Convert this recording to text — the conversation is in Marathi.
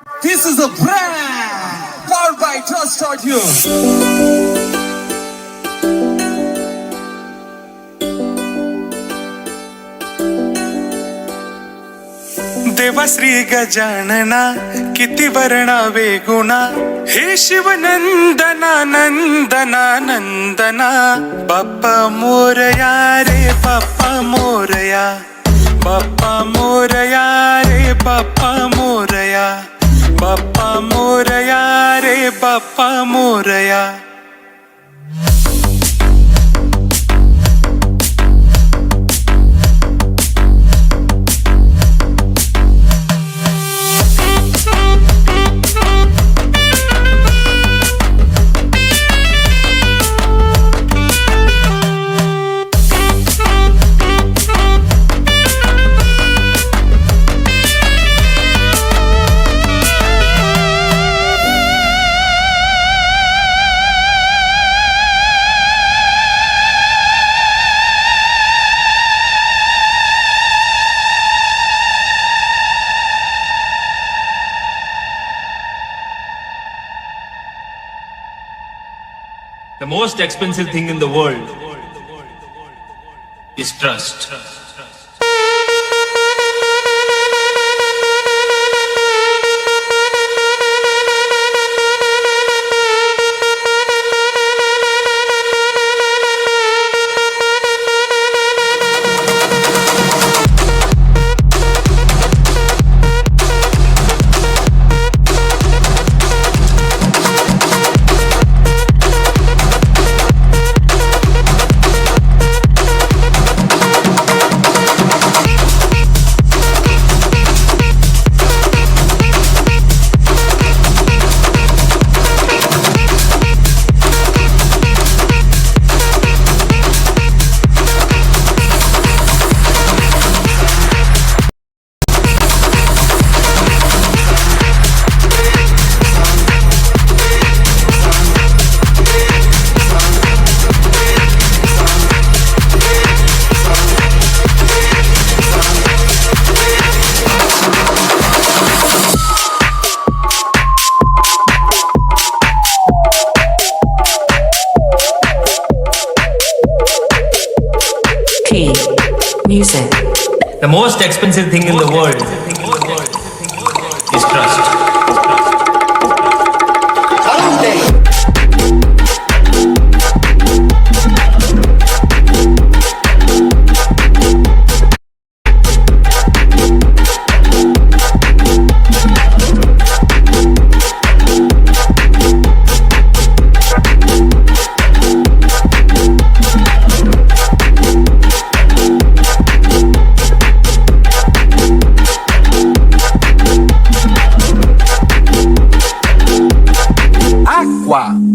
This is a brand powered by Trust Audio. देवा श्री गजानना किती वर्णावे गुणा हे शिवनंदना नंदना नंदना बाप्पा मोरया रे बाप्पा मोरया बाप्पा मोरया रे बाप्पा मोरया बाप्पा मोरया रे Bappa Morya. The most expensive thing in the world is trust. Music. The most expensive thing in the world is trust. Aqua.